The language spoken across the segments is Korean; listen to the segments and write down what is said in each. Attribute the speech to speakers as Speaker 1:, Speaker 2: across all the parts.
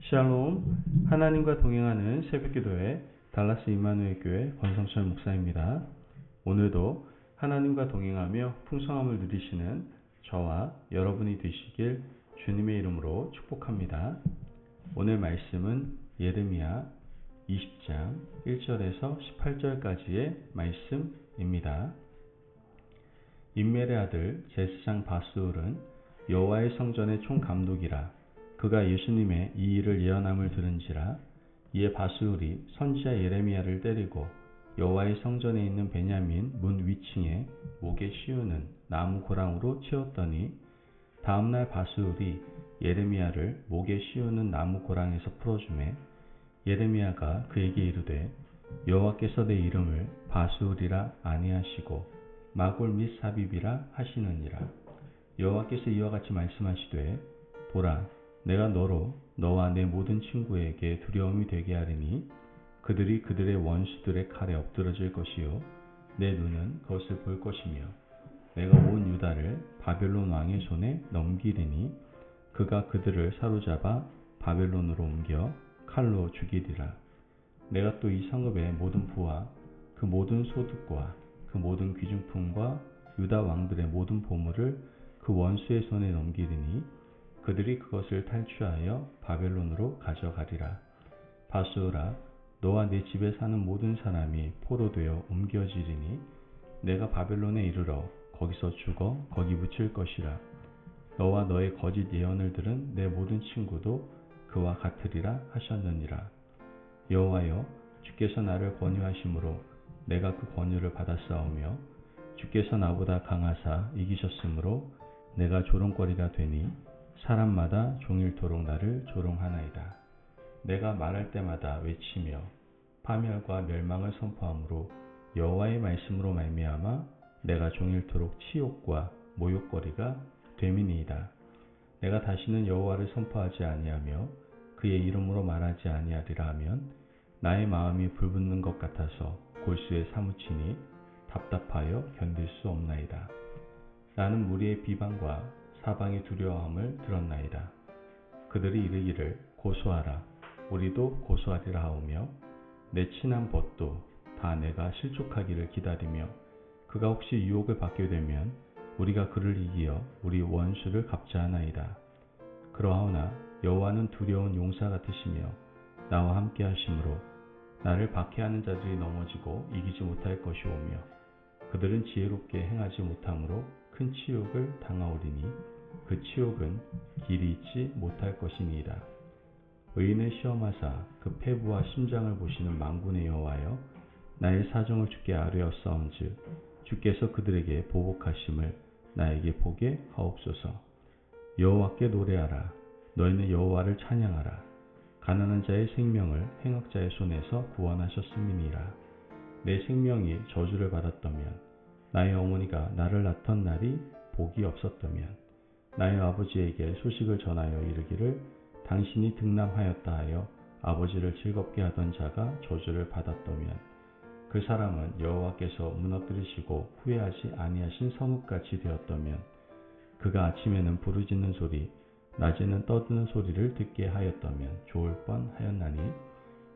Speaker 1: 샬롬, 하나님과 동행하는 새벽기도회 달라스 임마누엘 교회 권성철 목사입니다. 오늘도 하나님과 동행하며 풍성함을 누리시는 저와 여러분이 되시길 주님의 이름으로 축복합니다. 오늘 말씀은 예레미야 20장 1절에서 18절까지의 말씀입니다. 임멜의 아들 제스장 바스울은 여호와의 성전의 총감독이라. 그가 예수님의 이 일을 예언함을 들은지라. 이에 바스울이 선지자 예레미야를 때리고 여호와의 성전에 있는 베냐민 문 위층에 목에 씌우는 나무 고랑으로 채웠더니 다음날 바스울이 예레미야를 목에 씌우는 나무 고랑에서 풀어주매 예레미야가 그에게 이르되 여호와께서 내 이름을 바스울이라 아니하시고 마골 및 사빕이라 하시느니라. 여호와께서 이와 같이 말씀하시되 보라, 내가 너로 너와 내 모든 친구에게 두려움이 되게 하리니 그들이 그들의 원수들의 칼에 엎드러질 것이요 내 눈은 그것을 볼 것이며 내가 온 유다를 바벨론 왕의 손에 넘기리니 그가 그들을 사로잡아 바벨론으로 옮겨 칼로 죽이리라. 내가 또 이 성읍의 모든 부와 그 모든 소득과 그 모든 귀중품과 유다 왕들의 모든 보물을 그 원수의 손에 넘기리니 그들이 그것을 탈취하여 바벨론으로 가져가리라. 바스울아, 너와 내 집에 사는 모든 사람이 포로 되어 옮겨지리니 내가 바벨론에 이르러 거기서 죽어 거기 묻힐 것이라. 너와 너의 거짓 예언을 들은 내 모든 친구도 그와 같으리라 하셨느니라. 여호와여, 주께서 나를 권유하심으로 내가 그 권유를 받았사오며 주께서 나보다 강하사 이기셨으므로 내가 조롱거리가 되니 사람마다 종일토록 나를 조롱하나이다. 내가 말할 때마다 외치며 파멸과 멸망을 선포함으로 여호와의 말씀으로 말미암아 내가 종일토록 치욕과 모욕거리가 됨이니이다. 내가 다시는 여호와를 선포하지 아니하며 그의 이름으로 말하지 아니하리라 하면 나의 마음이 불붙는 것 같아서 골수에 사무치니 답답하여 견딜 수 없나이다. 나는 무리의 비방과 사방의 두려워함을 들었나이다. 그들이 이르기를 고소하라, 우리도 고소하리라 하오며 내 친한 벗도 다 내가 실족하기를 기다리며 그가 혹시 유혹을 받게 되면 우리가 그를 이기어 우리 원수를 갚자 하나이다. 그러하오나 여호와는 두려운 용사 같으시며 나와 함께 하심으로 나를 박해하는 자들이 넘어지고 이기지 못할 것이오며 그들은 지혜롭게 행하지 못함으로 큰 치욕을 당하오리니 그 치욕은 길이 있지 못할 것이니이다. 의인을 시험하사 그 폐부와 심장을 보시는 만군의 여호와여, 나의 사정을 주께 아뢰었사온즉 주께서 그들에게 보복하심을 나에게 보게 하옵소서. 여호와께 노래하라, 너희는 여호와를 찬양하라. 가난한 자의 생명을 행악자의 손에서 구원하셨음이니라. 내 생명이 저주를 받았다면 나의 어머니가 나를 낳던 날이 복이 없었다면 나의 아버지에게 소식을 전하여 이르기를 당신이 등남하였다 하여 아버지를 즐겁게 하던 자가 저주를 받았다면 그 사람은 여호와께서 무너뜨리시고 후회하지 아니하신 성읍같이 되었다면 그가 아침에는 부르짖는 소리 낮에는 떠드는 소리를 듣게 하였다면 좋을 뻔하였나니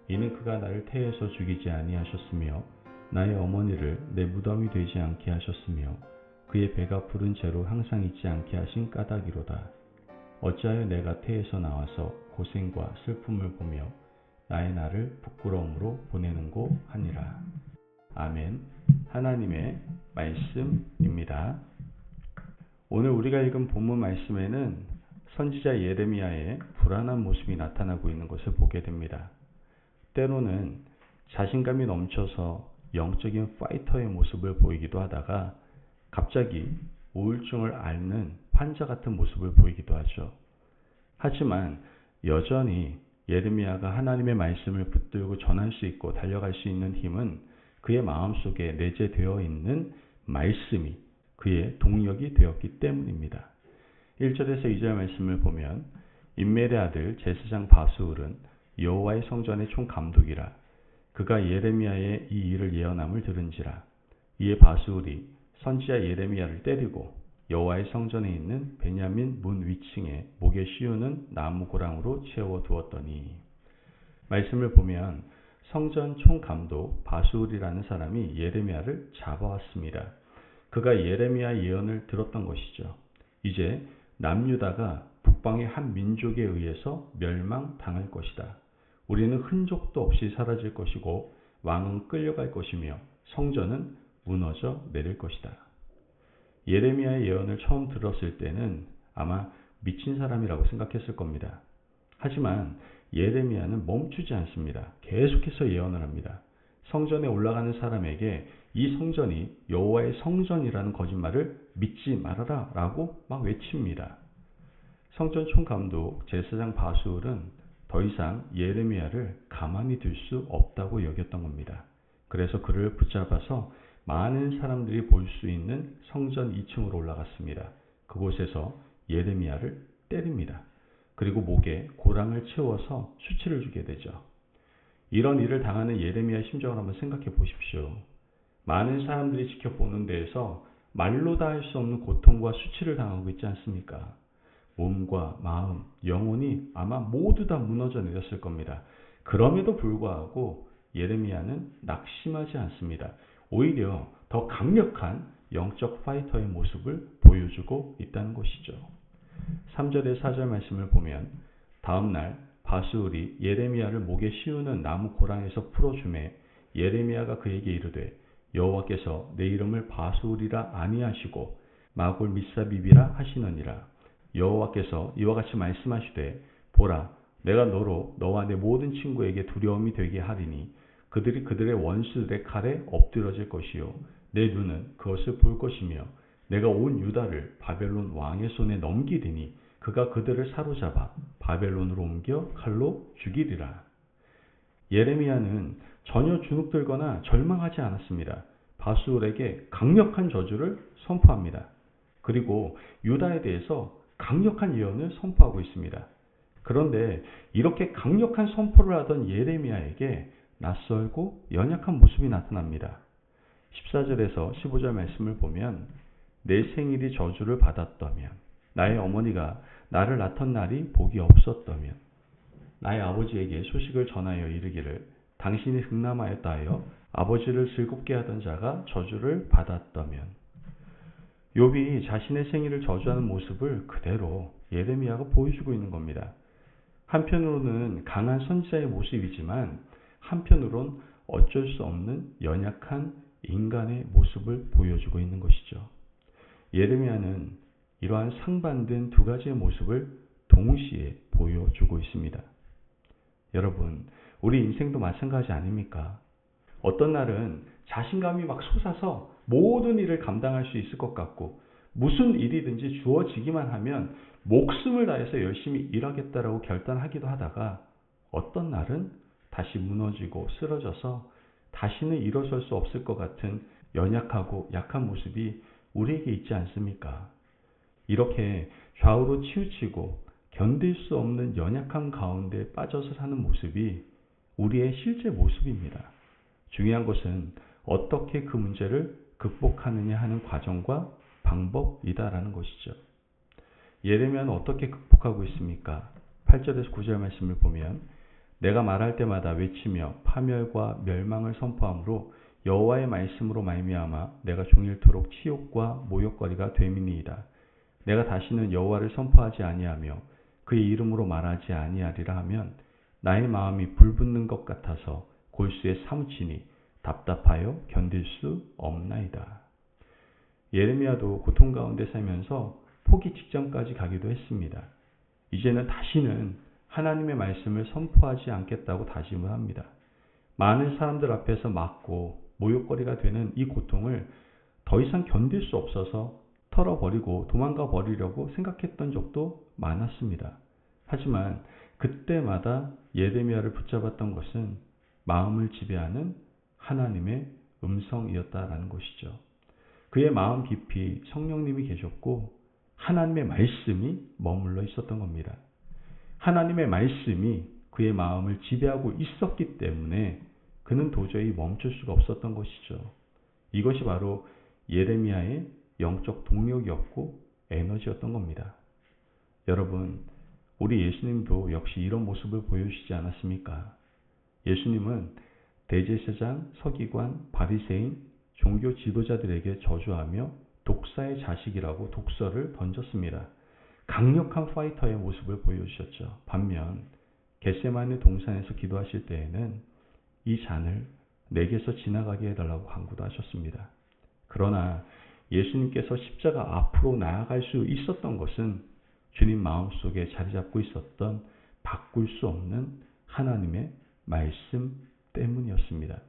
Speaker 1: 이는 그가 나를 태에서 죽이지 아니하셨으며 나의 어머니를 내 무덤이 되지 않게 하셨으며 그의 배가 부른 채로 항상 있지 않게 하신 까닭이로다. 어찌하여 내가 태에서 나와서 고생과 슬픔을 보며 나의 날을 부끄러움으로 보내는고 하니라. 아멘. 하나님의 말씀입니다. 오늘 우리가 읽은 본문 말씀에는 선지자 예레미야의 불안한 모습이 나타나고 있는 것을 보게 됩니다. 때로는 자신감이 넘쳐서 영적인 파이터의 모습을 보이기도 하다가 갑자기 우울증을 앓는 환자 같은 모습을 보이기도 하죠. 하지만 여전히 예레미야가 하나님의 말씀을 붙들고 전할 수 있고 달려갈 수 있는 힘은 그의 마음속에 내재되어 있는 말씀이 그의 동력이 되었기 때문입니다. 1절에서 2절 말씀을 보면 임멜의 아들 제스장 바스울은 여호와의 성전의 총감독이라. 그가 예레미야의 이 일을 예언함을 들은지라. 이에 바스울이 선지자 예레미야를 때리고 여호와의 성전에 있는 베냐민 문 위층에 목에 씌우는 나무 고랑으로 채워 두었더니. 말씀을 보면 성전 총감독 바수울이라는 사람이 예레미야를 잡아왔습니다. 그가 예레미야 예언을 들었던 것이죠. 이제 남유다가 북방의 한 민족에 의해서 멸망당할 것이다. 우리는 흔적도 없이 사라질 것이고 왕은 끌려갈 것이며 성전은 무너져 내릴 것이다. 예레미야의 예언을 처음 들었을 때는 아마 미친 사람이라고 생각했을 겁니다. 하지만 예레미야는 멈추지 않습니다. 계속해서 예언을 합니다. 성전에 올라가는 사람에게 이 성전이 여호와의 성전이라는 거짓말을 믿지 말아라 라고 막 외칩니다. 성전 총감독 제사장 바수울은 더 이상 예레미야를 가만히 둘 수 없다고 여겼던 겁니다. 그래서 그를 붙잡아서 많은 사람들이 볼 수 있는 성전 2층으로 올라갔습니다. 그곳에서 예레미야를 때립니다. 그리고 목에 고랑을 채워서 수치를 주게 되죠. 이런 일을 당하는 예레미야의 심정을 한번 생각해 보십시오. 많은 사람들이 지켜보는 데에서 말로 다 할 수 없는 고통과 수치를 당하고 있지 않습니까? 몸과 마음, 영혼이 아마 모두 다 무너져 내렸을 겁니다. 그럼에도 불구하고 예레미야는 낙심하지 않습니다. 오히려 더 강력한 영적 파이터의 모습을 보여주고 있다는 것이죠. 3절의 4절 말씀을 보면 다음날 바수울이 예레미야를 목에 씌우는 나무 고랑에서 풀어주매 예레미야가 그에게 이르되 여호와께서 내 이름을 바수울이라 아니하시고 마골 미사비비라 하시느니라. 여호와께서 이와 같이 말씀하시되 보라 내가 너로 너와 내 모든 친구에게 두려움이 되게 하리니 그들이 그들의 원수들의 칼에 엎드러질 것이요 내 눈은 그것을 볼 것이며 내가 온 유다를 바벨론 왕의 손에 넘기리니 그가 그들을 사로잡아 바벨론으로 옮겨 칼로 죽이리라. 예레미야는 전혀 주눅들거나 절망하지 않았습니다. 바수울에게 강력한 저주를 선포합니다. 그리고 유다에 대해서 강력한 예언을 선포하고 있습니다. 그런데 이렇게 강력한 선포를 하던 예레미야에게 낯설고 연약한 모습이 나타납니다. 14절에서 15절 말씀을 보면 내 생일이 저주를 받았다면 나의 어머니가 나를 낳던 날이 복이 없었다면 나의 아버지에게 소식을 전하여 이르기를 당신이 흑남하였다 하여 아버지를 즐겁게 하던 자가 저주를 받았다면. 욥이 자신의 생일을 저주하는 모습을 그대로 예레미야가 보여주고 있는 겁니다. 한편으로는 강한 선지자의 모습이지만 한편으론 어쩔 수 없는 연약한 인간의 모습을 보여주고 있는 것이죠. 예레미야는 이러한 상반된 두 가지의 모습을 동시에 보여주고 있습니다. 여러분, 우리 인생도 마찬가지 아닙니까? 어떤 날은 자신감이 막 솟아서 모든 일을 감당할 수 있을 것 같고 무슨 일이든지 주어지기만 하면 목숨을 다해서 열심히 일하겠다라고 결단하기도 하다가 어떤 날은 다시 무너지고 쓰러져서 다시는 일어설 수 없을 것 같은 연약하고 약한 모습이 우리에게 있지 않습니까? 이렇게 좌우로 치우치고 견딜 수 없는 연약한 가운데 빠져서 사는 모습이 우리의 실제 모습입니다. 중요한 것은 어떻게 그 문제를 극복하느냐 하는 과정과 방법이다라는 것이죠. 예레미야는 어떻게 극복하고 있습니까? 8절에서 9절 말씀을 보면 내가 말할 때마다 외치며 파멸과 멸망을 선포함으로 여호와의 말씀으로 말미암아 내가 종일토록 치욕과 모욕거리가 됨이니이다. 내가 다시는 여호와를 선포하지 아니하며 그의 이름으로 말하지 아니하리라 하면 나의 마음이 불붙는 것 같아서 골수에 사무치니 답답하여 견딜 수 없나이다. 예레미야도 고통 가운데 살면서 포기 직전까지 가기도 했습니다. 이제는 다시는 하나님의 말씀을 선포하지 않겠다고 다짐을 합니다. 많은 사람들 앞에서 맞고 모욕거리가 되는 이 고통을 더 이상 견딜 수 없어서 털어버리고 도망가 버리려고 생각했던 적도 많았습니다. 하지만 그때마다 예레미야를 붙잡았던 것은 마음을 지배하는 하나님의 음성이었다라는 것이죠. 그의 마음 깊이 성령님이 계셨고 하나님의 말씀이 머물러 있었던 겁니다. 하나님의 말씀이 그의 마음을 지배하고 있었기 때문에 그는 도저히 멈출 수가 없었던 것이죠. 이것이 바로 예레미야의 영적 동력이었고 에너지였던 겁니다. 여러분, 우리 예수님도 역시 이런 모습을 보여주시지 않았습니까? 예수님은 대제사장, 서기관, 바리새인, 종교 지도자들에게 저주하며 독사의 자식이라고 독설을 던졌습니다. 강력한 파이터의 모습을 보여주셨죠. 반면 겟세마네 동산에서 기도하실 때에는 이 잔을 내게서 지나가게 해달라고 간구도 하셨습니다. 그러나 예수님께서 십자가 앞으로 나아갈 수 있었던 것은 주님 마음속에 자리 잡고 있었던 바꿀 수 없는 하나님의 말씀 때문이었습니다.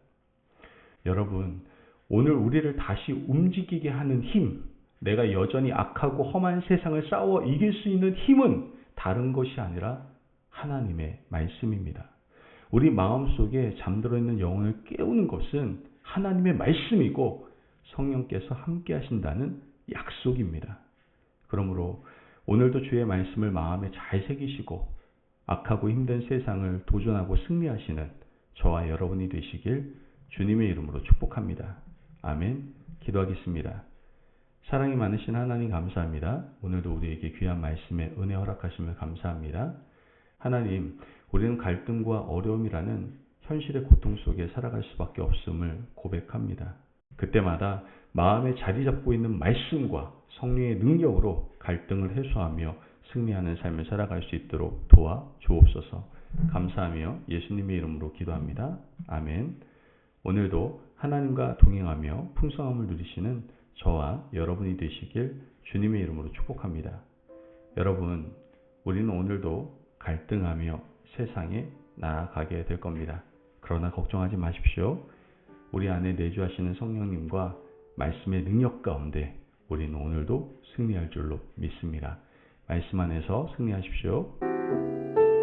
Speaker 1: 여러분, 오늘 우리를 다시 움직이게 하는 힘, 내가 여전히 악하고 험한 세상을 싸워 이길 수 있는 힘은 다른 것이 아니라 하나님의 말씀입니다. 우리 마음속에 잠들어 있는 영혼을 깨우는 것은 하나님의 말씀이고 성령께서 함께 하신다는 약속입니다. 그러므로 오늘도 주의 말씀을 마음에 잘 새기시고 악하고 힘든 세상을 도전하고 승리하시는 저와 여러분이 되시길 주님의 이름으로 축복합니다. 아멘. 기도하겠습니다. 사랑이 많으신 하나님 감사합니다. 오늘도 우리에게 귀한 말씀에 은혜 허락하시며 감사합니다. 하나님, 우리는 갈등과 어려움이라는 현실의 고통 속에 살아갈 수밖에 없음을 고백합니다. 그때마다 마음에 자리 잡고 있는 말씀과 성령의 능력으로 갈등을 해소하며 승리하는 삶을 살아갈 수 있도록 도와 주옵소서. 감사하며 예수님의 이름으로 기도합니다. 아멘. 오늘도 하나님과 동행하며 풍성함을 누리시는 저와 여러분이 되시길 주님의 이름으로 축복합니다. 여러분, 우리는 오늘도 갈등하며 세상에 나아가게 될 겁니다. 그러나 걱정하지 마십시오. 우리 안에 내주하시는 성령님과 말씀의 능력 가운데 우리는 오늘도 승리할 줄로 믿습니다. 말씀 안에서 승리하십시오.